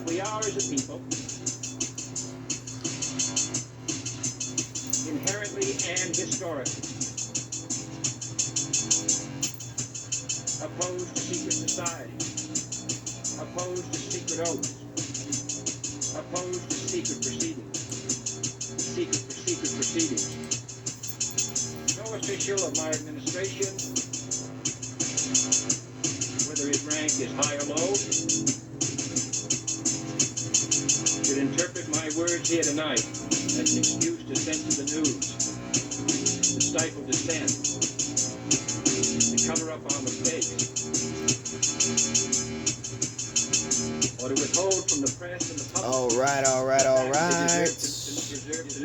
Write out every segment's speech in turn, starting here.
We are, as a people, inherently and historically opposed to secret societies, opposed to secret oaths, opposed to secret proceedings. No official of my administration, whether his rank is high or low, should interpret my words here tonight as an excuse to censor the news, to stifle dissent, to cover up our mistakes, or to withhold from the press and the public. All right.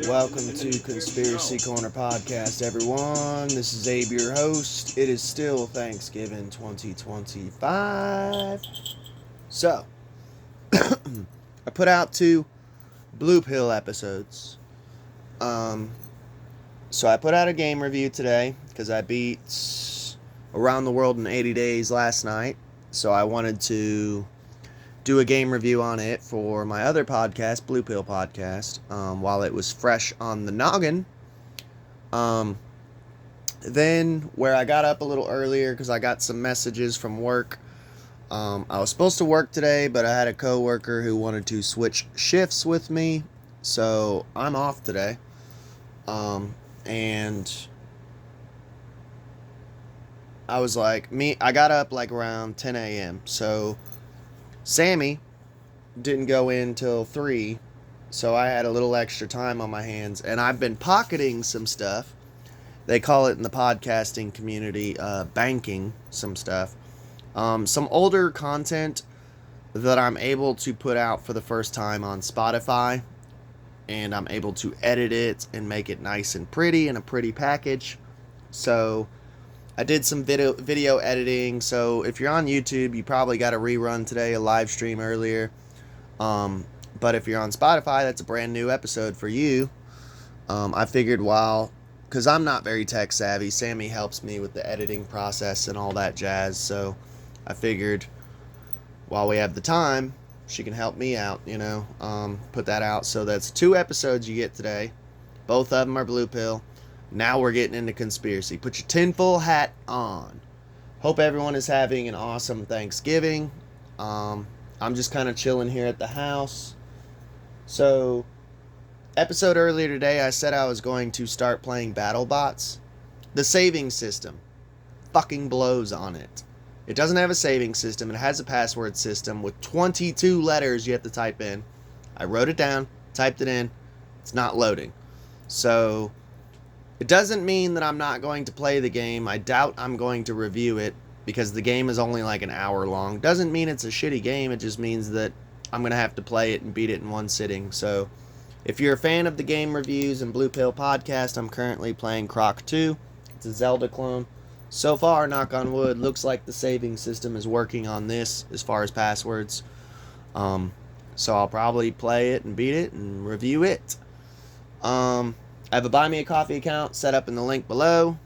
Welcome to Conspiracy Corner Podcast, everyone. This is Abe, your host. It is still Thanksgiving 2025. So, I put out 2 Blue Pill episodes. So I put out a game review today because I beat Around the World in 80 Days last night. So I wanted to do a game review on it for my other podcast, Blue Pill Podcast, while it was fresh on the noggin. Then, where I got up a little earlier because I got some messages from work. I was supposed to work today, but I had a coworker who wanted to switch shifts with me, so I'm off today. And I was like, I got up like around 10 a.m., so Sammy didn't go in till 3, so I had a little extra time on my hands, and I've been pocketing some stuff. They call it in the podcasting community, banking some stuff. Some older content that I'm able to put out for the first time on Spotify, and I'm able to edit it and make it nice and pretty in a pretty package. So I did some video editing, so if you're on YouTube, you probably got a rerun today, a live stream earlier. But if you're on Spotify, that's a brand new episode for you. I figured because I'm not very tech savvy, Sammy helps me with the editing process and all that jazz, so I figured while we have the time, she can help me out, put that out. So that's 2 episodes you get today. Both of them are Blue Pill. Now we're getting into conspiracy. Put your tinfoil hat on. Hope everyone is having an awesome Thanksgiving. I'm just kind of chilling here at the house. So, episode earlier today, I said I was going to start playing BattleBots. The saving system fucking blows on it. It doesn't have a saving system. It has a password system with 22 letters you have to type in. I wrote it down, typed it in. It's not loading. So it doesn't mean that I'm not going to play the game. I doubt I'm going to review it because the game is only like an hour long. Doesn't mean it's a shitty game. It just means that I'm going to have to play it and beat it in one sitting. So if you're a fan of the game reviews and Blue Pill Podcast, I'm currently playing Croc 2. It's a Zelda clone. So far, knock on wood, looks like the saving system is working on this as far as passwords. So I'll probably play it and beat it and review it. I have a Buy Me a Coffee account set up in the link below.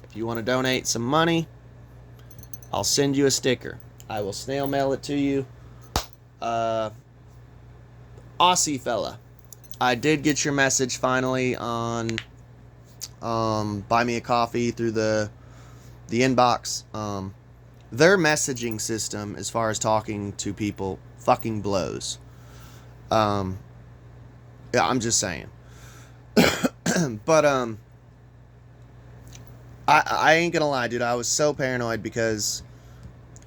If you want to donate some money, I'll send you a sticker. I will snail mail it to you. Aussie fella, I did get your message finally on Buy Me a Coffee through the inbox. Their messaging system, as far as talking to people, fucking blows. Yeah, I'm just saying. But I ain't gonna lie, dude. I was so paranoid because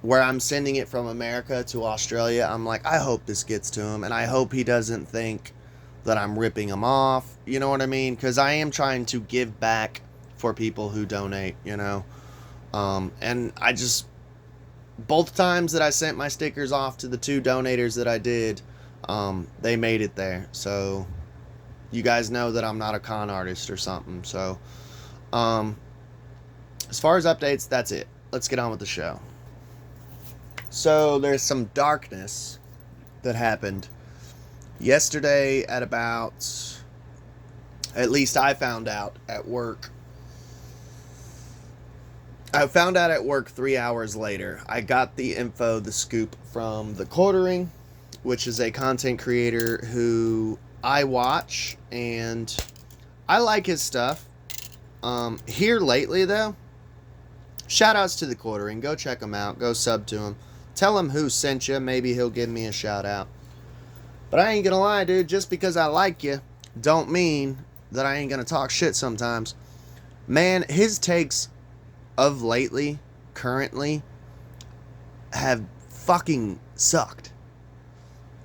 where I'm sending it from America to Australia, I'm like, I hope this gets to him, and I hope he doesn't think that I'm ripping him off. You know what I mean? Because I am trying to give back for people who donate. And I just, both times that I sent my stickers off to the 2 donators that I did, they made it there. So you guys know that I'm not a con artist or something. So as far as updates, that's it. Let's get on with the show. So there's some darkness that happened yesterday at least I found out at work. I found out at work 3 hours later. I got the info, the scoop from the quartering, which is a content creator who I watch, and I like his stuff. Here lately, though, shout outs to The Quartering. Go check him out. Go sub to him. Tell him who sent you. Maybe he'll give me a shout out. But I ain't gonna lie, dude. Just because I like you, don't mean that I ain't gonna talk shit sometimes. Man, his takes of lately, currently, have fucking sucked.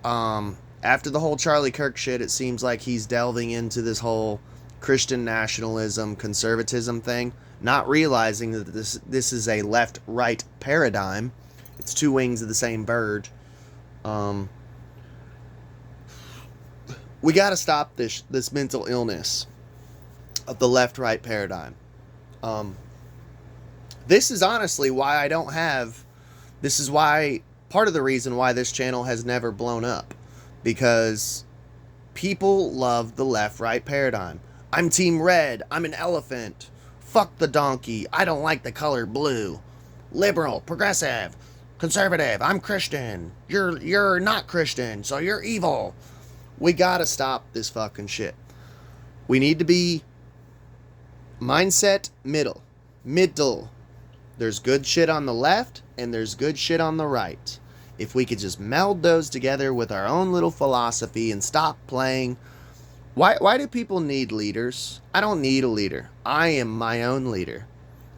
After the whole Charlie Kirk shit, it seems like he's delving into this whole Christian nationalism, conservatism thing, not realizing that this is a left-right paradigm. It's two wings of the same bird. We got to stop this mental illness of the left-right paradigm. This is honestly why I don't have... This is why... Part of the reason why this channel has never blown up. Because people love the left-right paradigm. I'm team red. I'm an elephant. Fuck the donkey. I don't like the color blue. Liberal, progressive, conservative. I'm Christian. You're not Christian, so you're evil. We gotta stop this fucking shit. We need to be mindset middle. There's good shit on the left, and there's good shit on the right. If we could just meld those together with our own little philosophy and stop playing... Why do people need leaders? I don't need a leader. I am my own leader.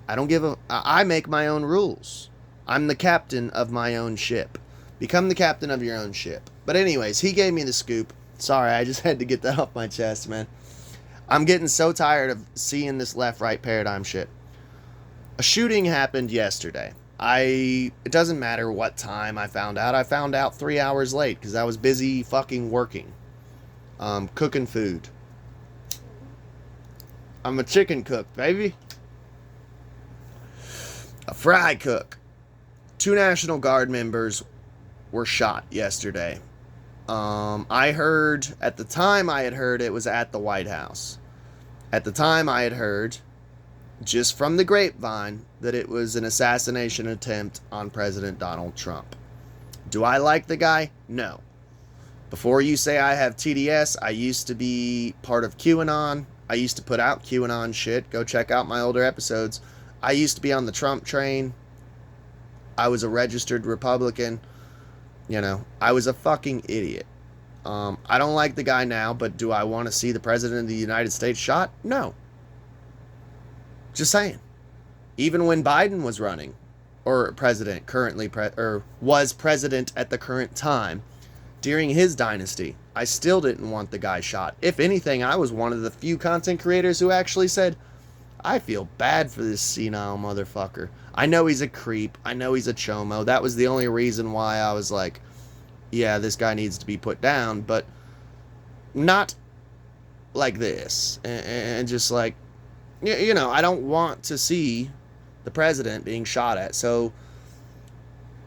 I make my own rules. I'm the captain of my own ship. Become the captain of your own ship. But anyways, he gave me the scoop. Sorry, I just had to get that off my chest, man. I'm getting so tired of seeing this left-right paradigm shit. A shooting happened yesterday. It doesn't matter what time I found out. I found out 3 hours late because I was busy fucking working. Cooking food. I'm a chicken cook, baby. A fry cook. 2 National Guard members were shot yesterday. I heard, at the time I had heard it was at the White House. At the time I had heard, just from the grapevine, that it was an assassination attempt on President Donald Trump. Do I like the guy? No. Before you say I have TDS, I used to be part of QAnon. I used to put out QAnon shit. Go check out my older episodes. I used to be on the Trump train. I was a registered Republican. You know, I was a fucking idiot. I don't like the guy now, but do I want to see the President of the United States shot? No. Just saying. Even when Biden was running, or president, was president at the current time, during his dynasty, I still didn't want the guy shot. If anything, I was one of the few content creators who actually said, I feel bad for this senile motherfucker. I know he's a creep. I know he's a chomo. That was the only reason why I was like, yeah, this guy needs to be put down, but not like this. And just like, you know, I don't want to see the president being shot at. So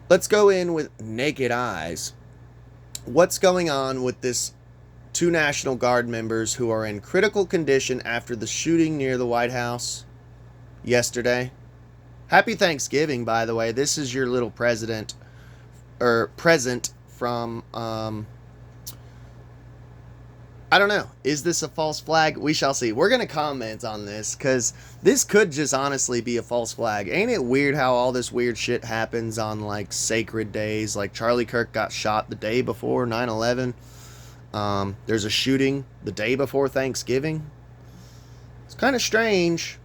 let's go in with naked eyes. What's going on with this 2 National Guard members who are in critical condition after the shooting near the White House yesterday? Happy Thanksgiving, by the way. This is your little present from, I don't know. Is this a false flag? We shall see. We're going to comment on this because this could just honestly be a false flag. Ain't it weird how all this weird shit happens on like sacred days? Like Charlie Kirk got shot the day before 9/11. There's a shooting the day before Thanksgiving. It's kind of strange.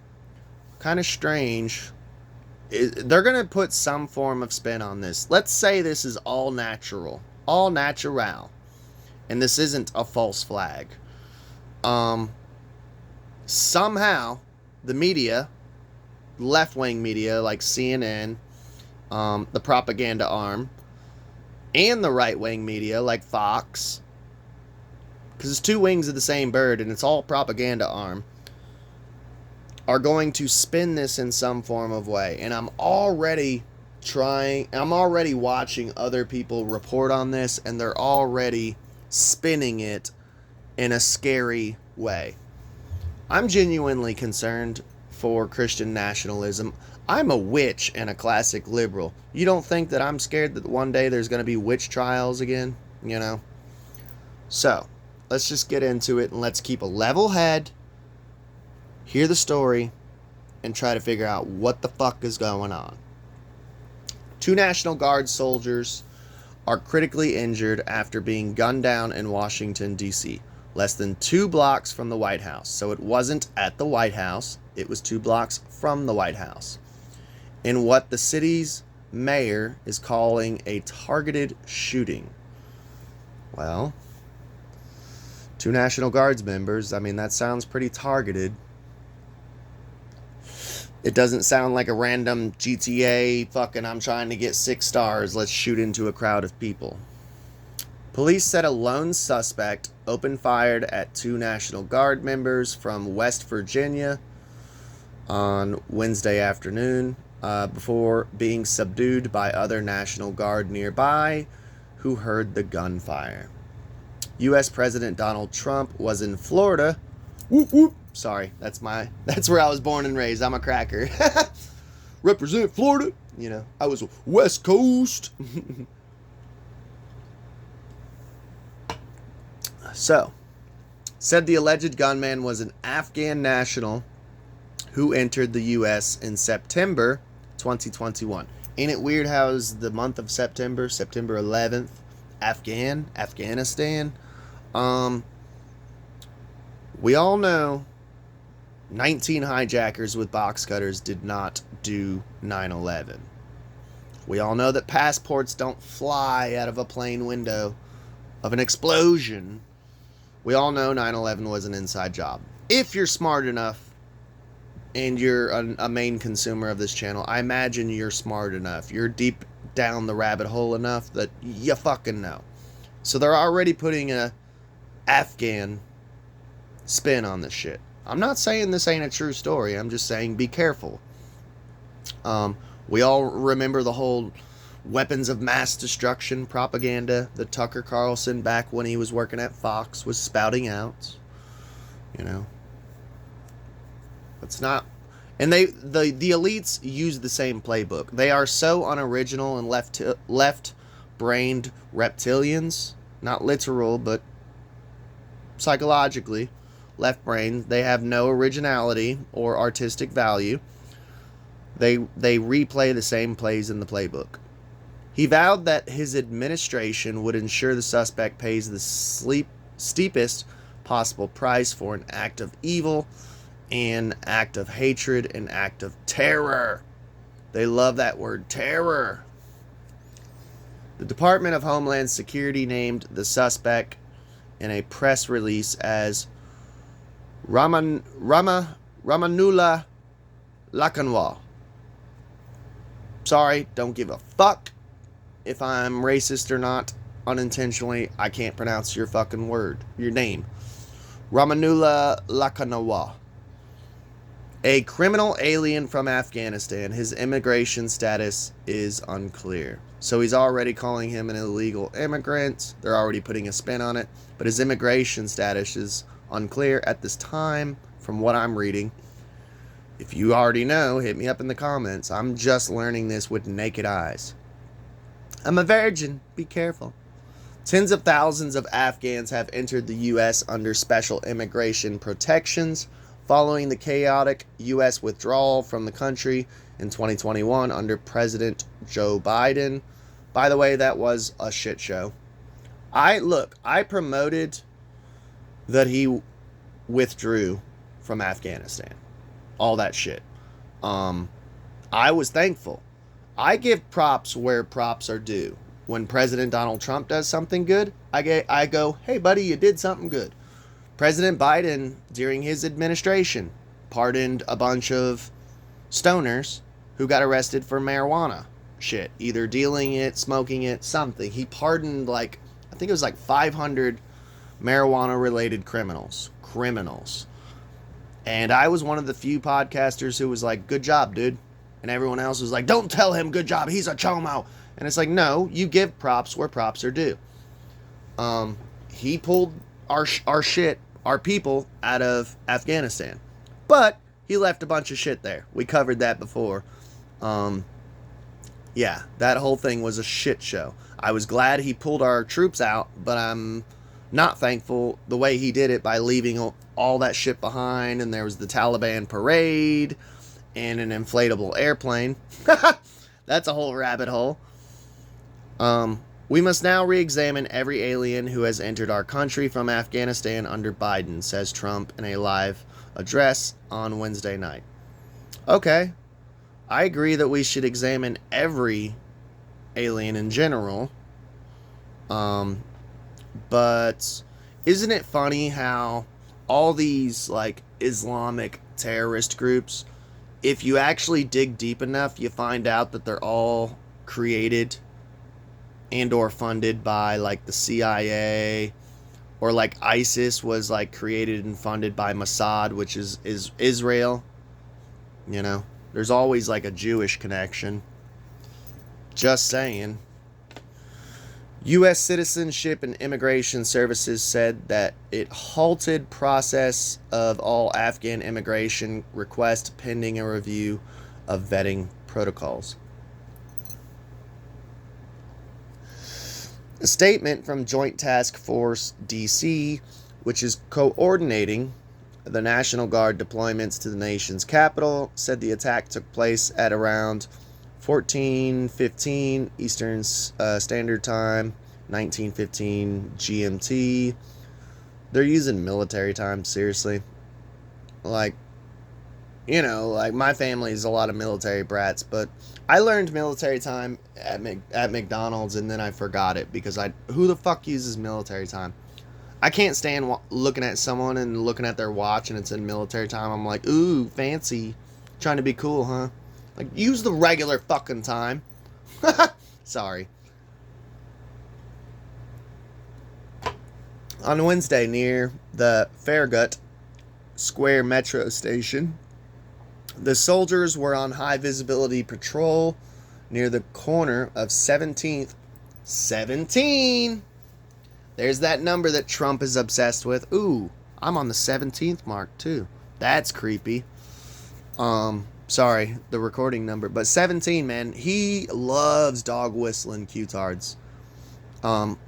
They're going to put some form of spin on this. Let's say this is all natural. All natural. And this isn't a false flag. Somehow, the media, left-wing media like CNN, the propaganda arm, and the right-wing media like Fox, because it's two wings of the same bird and it's all propaganda arm, are going to spin this in some form of way. And I'm already watching other people report on this, and they're already spinning it in a scary way. I'm genuinely concerned for Christian nationalism. I'm a witch and a classic liberal. You don't think that I'm scared that one day there's going to be witch trials again? you know? So, let's just get into it and let's keep a level head, hear the story, and try to figure out what the fuck is going on. 2 National Guard soldiers are critically injured after being gunned down in Washington, D.C., less than 2 blocks from the White House. So it wasn't at the White House, it was 2 blocks from the White House, in what the city's mayor is calling a targeted shooting. Well, 2 National Guards members, I mean, that sounds pretty targeted. It doesn't sound like a random GTA fucking I'm trying to get 6 stars, let's shoot into a crowd of people. Police said a lone suspect opened fire at 2 National Guard members from West Virginia on Wednesday afternoon before being subdued by other National Guard nearby who heard the gunfire. U.S. President Donald Trump was in Florida. Whoop, whoop. Sorry, that's where I was born and raised. I'm a cracker. Represent Florida. You know, I was West Coast. So, said the alleged gunman was an Afghan national who entered the U.S. in September 2021. Ain't it weird how is the month of September 11th, Afghanistan? We all know 19 hijackers with box cutters did not do 9/11. We all know that passports don't fly out of a plane window of an explosion. We all know 9/11 was an inside job. If you're smart enough and you're a main consumer of this channel, I imagine you're smart enough. You're deep down the rabbit hole enough that you fucking know. So they're already putting a Afghan spin on this shit. I'm not saying this ain't a true story. I'm just saying be careful. We all remember the whole weapons of mass destruction propaganda that Tucker Carlson, back when he was working at Fox, was spouting out. You know, it's not. And the elites use the same playbook. They are so unoriginal and left-brained reptilians, not literal, but psychologically left-brained. They have no originality or artistic value. They replay the same plays in the playbook. He vowed that his administration would ensure the suspect pays the steepest possible price for an act of evil, an act of hatred, an act of terror. They love that word, terror. The Department of Homeland Security named the suspect in a press release as Ramanullah Lakanwa. Sorry, don't give a fuck if I'm racist or not. Unintentionally, I can't pronounce your fucking word, your name. Ramanullah Lakanwa. A criminal alien from Afghanistan. His immigration status is unclear. So he's already calling him an illegal immigrant. They're already putting a spin on it. But his immigration status is unclear at this time, from what I'm reading. If you already know, hit me up in the comments. I'm just learning this with naked eyes. I'm a virgin. Be careful. Tens of thousands of Afghans have entered the U.S. under special immigration protections following the chaotic U.S. withdrawal from the country in 2021 under President Joe Biden. By the way, that was a shit show. I promoted that he withdrew from Afghanistan. All that shit. I was thankful. I give props where props are due. When President Donald Trump does something good, I go, hey buddy, you did something good. President Biden, during his administration, pardoned a bunch of stoners who got arrested for marijuana shit. Either dealing it, smoking it, something. He pardoned I think it was 500 marijuana-related criminals. And I was one of the few podcasters who was like, good job, dude. And everyone else was like, don't tell him good job, he's a chomo. And it's like, no, you give props where props are due. He pulled our shit, our people, out of Afghanistan. But he left a bunch of shit there. We covered that before. Yeah, that whole thing was a shit show. I was glad he pulled our troops out, but I'm not thankful the way he did it by leaving all that shit behind. And there was the Taliban parade and an inflatable airplane. That's a whole rabbit hole. We must now re-examine every alien who has entered our country from Afghanistan under Biden, says Trump in a live address on Wednesday night. Okay, I agree that we should examine every alien in general. But isn't it funny how all these like Islamic terrorist groups, if you actually dig deep enough, you find out that they're all created and or funded by like the CIA, or like ISIS was like created and funded by Mossad, which is Israel. You know, there's always like a Jewish connection. Just saying. U.S. Citizenship and Immigration Services said that it halted process of all Afghan immigration requests pending a review of vetting protocols. A statement from Joint Task Force DC, which is coordinating the National Guard deployments to the nation's capital, said the attack took place at around 14:15 Eastern Standard Time, 19:15 GMT. They're using military time, seriously. Like, you know, like my family's a lot of military brats, but I learned military time at McDonald's and then I forgot it because who the fuck uses military time? I can't stand looking at someone and looking at their watch and it's in military time. I'm like, ooh, fancy. Trying to be cool, huh? Like, use the regular fucking time. Sorry. On Wednesday, near the Farragut Square metro station, the soldiers were on high visibility patrol near the corner of 17th. 17! There's that number that Trump is obsessed with. Ooh, I'm on the 17th mark too. That's creepy. Sorry, the recording number. But 17, man, he loves dog whistling Q-tards.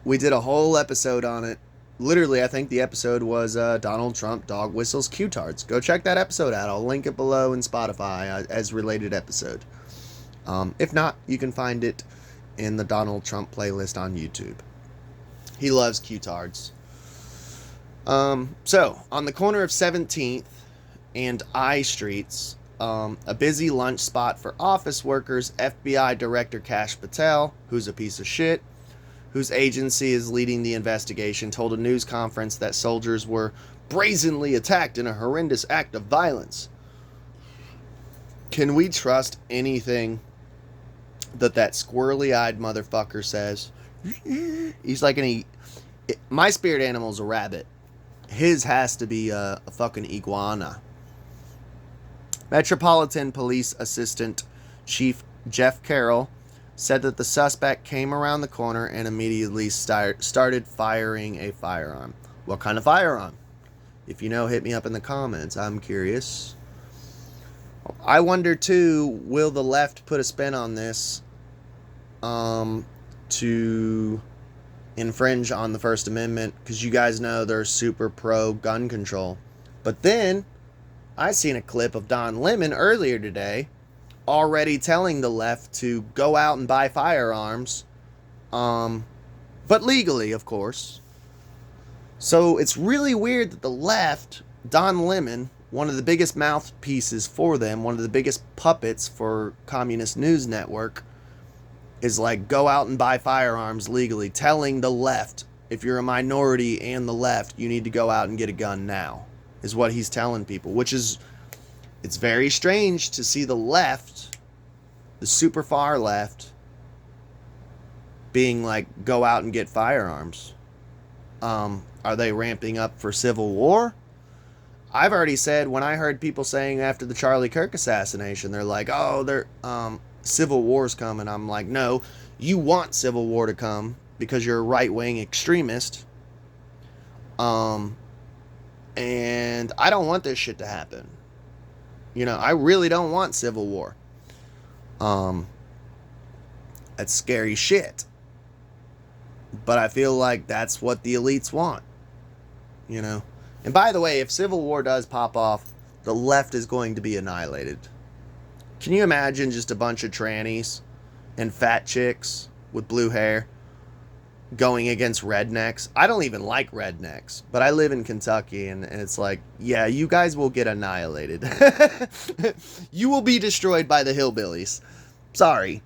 We did a whole episode on it. Literally, I think the episode was Donald Trump dog whistles Q-tards. Go check that episode out. I'll link it below in Spotify as related episode. If not, you can find it in the Donald Trump playlist on YouTube. He loves Q-tards. So, on the corner of 17th and I Streets, a busy lunch spot for office workers, FBI Director Kash Patel, who's a piece of shit, whose agency is leading the investigation, told a news conference that soldiers were brazenly attacked in a horrendous act of violence. Can we trust anything that squirrely-eyed motherfucker says? He's like my spirit animal's a rabbit. His has to be a fucking iguana. Metropolitan Police Assistant Chief Jeff Carroll said that the suspect came around the corner and immediately started firing a firearm. What kind of firearm? If you know, hit me up in the comments. I'm curious. I wonder too, will the left put a spin on this to infringe on the First Amendment? Because you guys know they're super pro gun control. But then I seen a clip of Don Lemon earlier today already telling the left to go out and buy firearms, but legally, of course. So it's really weird that the left, Don Lemon, one of the biggest mouthpieces for them, one of the biggest puppets for Communist News Network, is like, go out and buy firearms legally, telling the left, if you're a minority and the left, you need to go out and get a gun now, is what he's telling people, which is, it's very strange to see the left, the super far left, being like, go out and get firearms. Are they ramping up for civil war? I've already said, when I heard people saying after the Charlie Kirk assassination, they're like, oh, civil war's coming. I'm like, no, you want civil war to come because you're a right-wing extremist. And I don't want this shit to happen. You know, I really don't want civil war. That's scary shit. But I feel like that's what the elites want, you know. And by the way, if civil war does pop off, the left is going to be annihilated. Can you imagine just a bunch of trannies and fat chicks with blue hair going against rednecks? I don't even like rednecks, but I live in Kentucky, and it's like, yeah, you guys will get annihilated. You will be destroyed by the hillbillies. Sorry.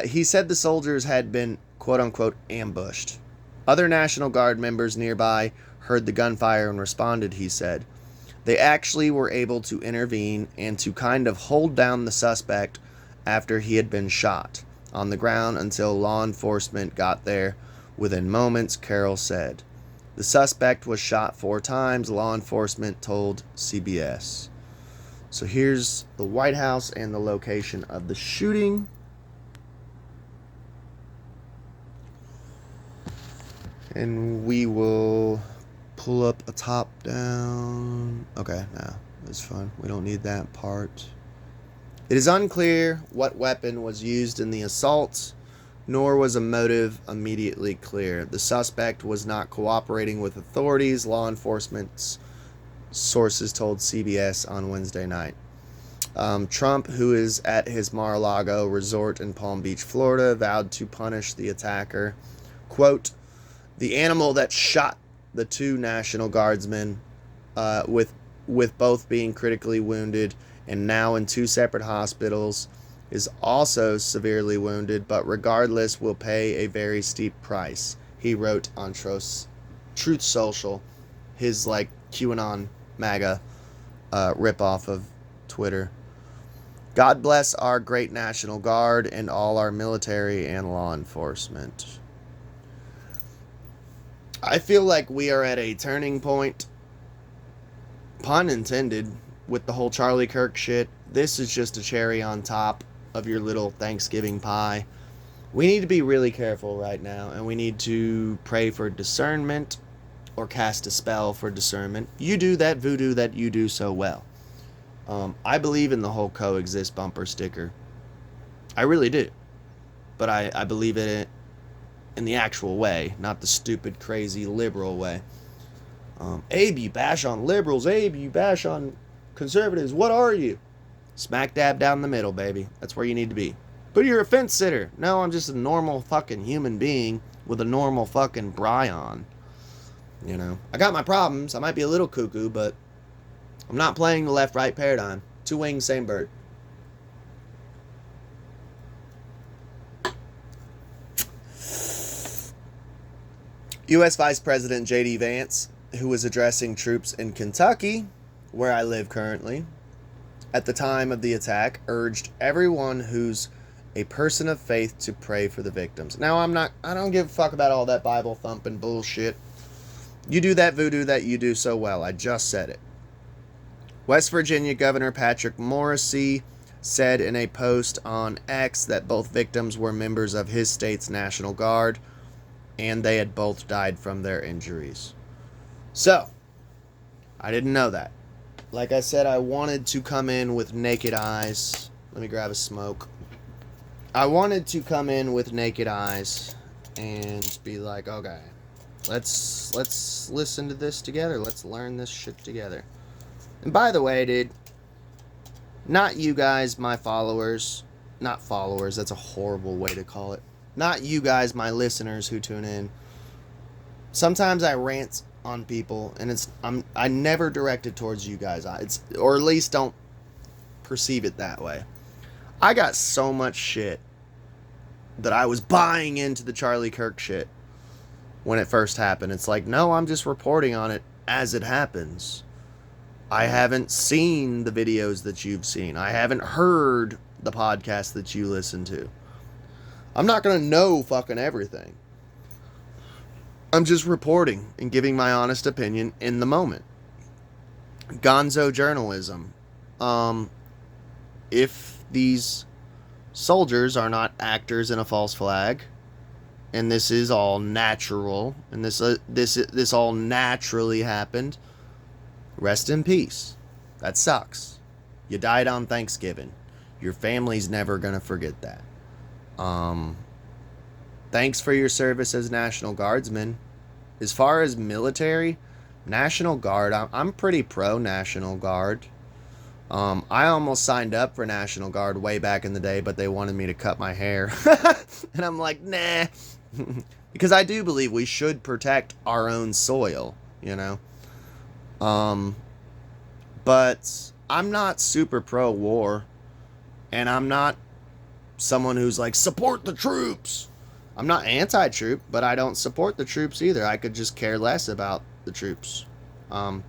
He said the soldiers had been, quote-unquote, ambushed. Other National Guard members nearby heard the gunfire and responded, he said. They actually were able to intervene and to kind of hold down the suspect after he had been shot on the ground until law enforcement got there within moments, Carroll said. The suspect was shot 4 times, law enforcement told CBS. So here's the White House and the location of the shooting. And we will pull up a top down. Okay, no, that's fine. We don't need that part. It is unclear what weapon was used in the assault, nor was a motive immediately clear. The suspect was not cooperating with authorities, law enforcement's sources told CBS on Wednesday night. Trump, who is at his Mar-a-Lago resort in Palm Beach, Florida, vowed to punish the attacker. Quote, the animal that shot the 2 National Guardsmen, with both being critically wounded and now in 2 separate hospitals, is also severely wounded, but regardless will pay a very steep price, he wrote on Truth Social, his like QAnon MAGA ripoff of Twitter. God bless our great National Guard and all our military and law enforcement. I feel like we are at a turning point, pun intended, with the whole Charlie Kirk shit. This is just a cherry on top of your little Thanksgiving pie. We need to be really careful right now, and we need to pray for discernment or cast a spell for discernment. You do that voodoo that you do so well. I believe in the whole coexist bumper sticker. I really do. But I believe in it in the actual way, not the stupid, crazy, liberal way. Abe, you bash on liberals. Abe, you bash on conservatives. What are you? Smack dab down the middle, baby. That's where you need to be. But you're a fence sitter. No, I'm just a normal fucking human being with a normal fucking bri on. You know, I got my problems. I might be a little cuckoo, but I'm not playing the left-right paradigm. 2 wings, same bird. U.S. Vice President J.D. Vance, who was addressing troops in Kentucky, where I live currently, at the time of the attack, urged everyone who's a person of faith to pray for the victims. Now, I don't give a fuck about all that Bible thumping bullshit. You do that voodoo that you do so well. I just said it. West Virginia Governor Patrick Morrisey said in a post on X that both victims were members of his state's National Guard, and they had both died from their injuries. So, I didn't know that. Like I said, I wanted to come in with naked eyes. Let me grab a smoke. I wanted to come in with naked eyes and be like, okay, let's listen to this together. Let's learn this shit together. And by the way, dude, not you guys, my followers. Not followers, that's a horrible way to call it. Not you guys, my listeners who tune in. Sometimes I rant on people, and I never direct it towards you guys. Or at least don't perceive it that way. I got so much shit that I was buying into the Charlie Kirk shit when it first happened. It's like, no, I'm just reporting on it as it happens. I haven't seen the videos that you've seen. I haven't heard the podcast that you listen to. I'm not going to know fucking everything. I'm just reporting and giving my honest opinion in the moment. Gonzo journalism. If these soldiers are not actors in a false flag, and this is all natural, and this all naturally happened, rest in peace. That sucks. You died on Thanksgiving. Your family's never gonna forget that. thanks for your service as National Guardsmen. As far as military, National Guard, I'm pretty pro National Guard. I almost signed up for National Guard way back in the day, but they wanted me to cut my hair. And I'm like, nah. Because I do believe we should protect our own soil, you know. But I'm not super pro-war. And I'm not someone who's like, support the troops. I'm not anti-troop, but I don't support the troops either. I could just care less about the troops. I'm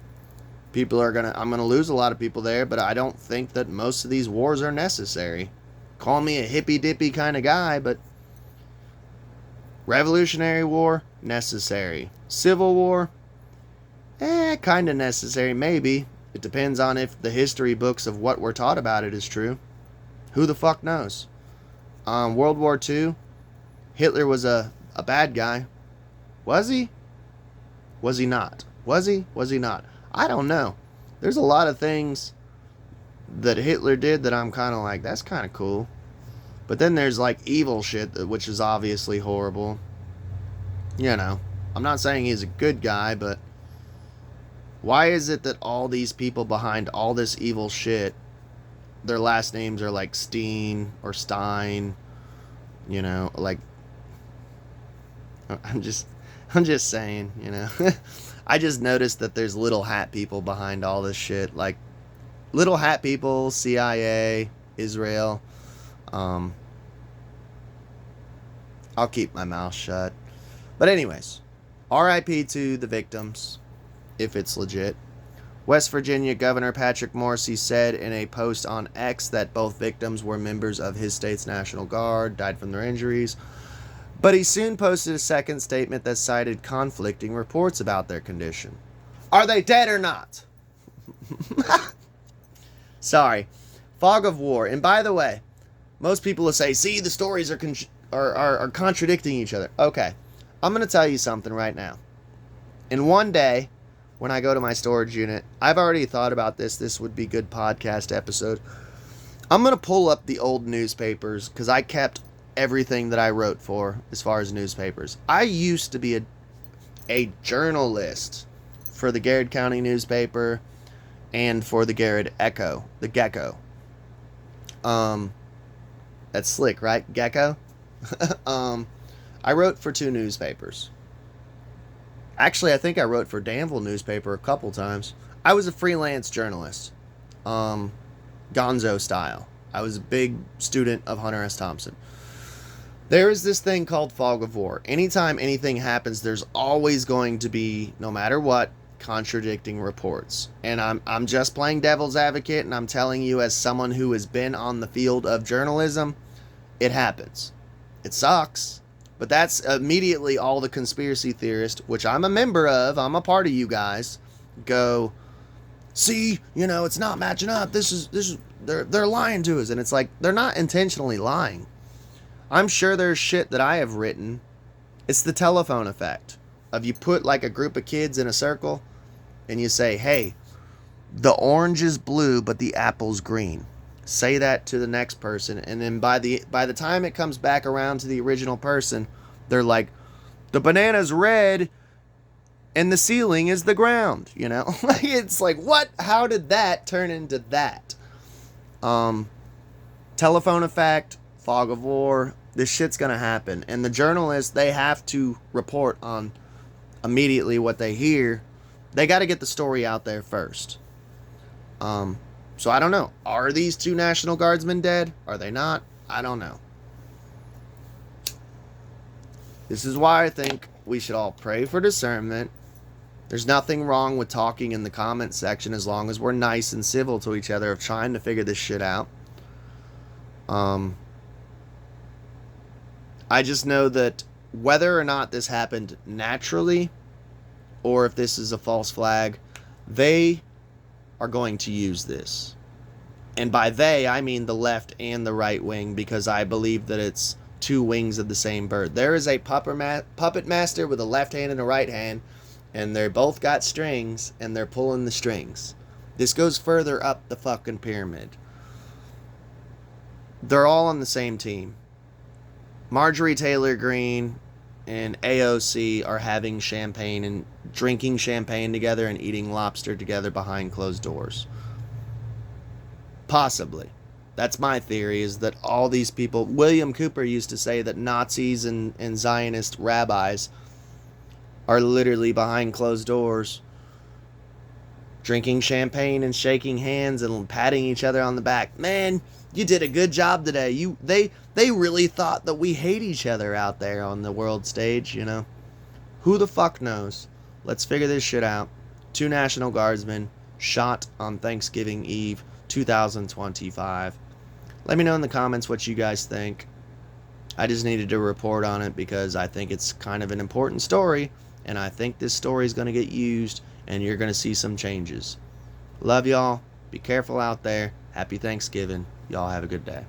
gonna lose a lot of people there, but I don't think that most of these wars are necessary. Call me a hippy-dippy kind of guy, but Revolutionary War, necessary. Civil War, kind of necessary, maybe. It depends on if the history books of what we're taught about it is true. Who the fuck knows? World War II, Hitler was a bad guy. Was he? Was he not? Was he? Was he not? I don't know. There's a lot of things that Hitler did that I'm kind of like, that's kind of cool. But then there's like evil shit, which is obviously horrible. You know, I'm not saying he's a good guy, but why is it that all these people behind all this evil shit, their last names are like Steen or Stein? You know, like, I'm just saying, you know. I just noticed that there's little hat people behind all this shit. Like, little hat people, CIA, Israel. I'll keep my mouth shut. But anyways, RIP to the victims, if it's legit. West Virginia Governor Patrick Morrisey said in a post on X that both victims were members of his state's National Guard, died from their injuries. But he soon posted a second statement that cited conflicting reports about their condition. Are they dead or not? Sorry. Fog of war. And by the way, most people will say, see, the stories are contradicting each other. Okay. I'm going to tell you something right now. In one day, when I go to my storage unit, I've already thought about this. This would be good podcast episode. I'm going to pull up the old newspapers because I kept everything that I wrote for as far as newspapers. I used to be a journalist for the Garrett County newspaper and for the Garrett Echo, the Gecko. That's slick, right? Gecko? I wrote for 2 newspapers. Actually, I think I wrote for Danville newspaper a couple times. I was a freelance journalist. Gonzo style. I was a big student of Hunter S. Thompson. There is this thing called fog of war. Anytime anything happens, there's always going to be, no matter what, contradicting reports. And I'm just playing devil's advocate, and I'm telling you as someone who has been on the field of journalism, it happens. It sucks. But that's immediately all the conspiracy theorists, which I'm a member of, I'm a part of you guys, go, see, you know, it's not matching up. They're lying to us. And it's like, they're not intentionally lying. I'm sure there's shit that I have written. It's the telephone effect of you put like a group of kids in a circle and you say, hey, the orange is blue, but the apple's green. Say that to the next person. And then by the time it comes back around to the original person, they're like, the banana's red and the ceiling is the ground, you know? It's like, what? How did that turn into that? Telephone effect, fog of war, this shit's gonna happen. And the journalists, they have to report on immediately what they hear. They got to get the story out there first. So I don't know. Are these 2 National Guardsmen dead? Are they not? I don't know. This is why I think we should all pray for discernment. There's nothing wrong with talking in the comment section as long as we're nice and civil to each other of trying to figure this shit out. I just know that whether or not this happened naturally or if this is a false flag, they are going to use this. And by they, I mean the left and the right wing, because I believe that it's 2 wings of the same bird. There is a puppet master with a left hand and a right hand, and they're both got strings, and they're pulling the strings. This goes further up the fucking pyramid. They're all on the same team. Marjorie Taylor Greene and AOC are having champagne and drinking champagne together and eating lobster together behind closed doors. Possibly. That's my theory, is that all these people... William Cooper used to say that Nazis and Zionist rabbis are literally behind closed doors drinking champagne and shaking hands and patting each other on the back. Man, you did a good job today. They really thought that we hate each other out there on the world stage, you know. Who the fuck knows? Let's figure this shit out. 2 National Guardsmen shot on Thanksgiving Eve 2025. Let me know in the comments what you guys think. I just needed to report on it because I think it's kind of an important story, and I think this story is going to get used, and you're going to see some changes. Love y'all. Be careful out there. Happy Thanksgiving. Y'all have a good day.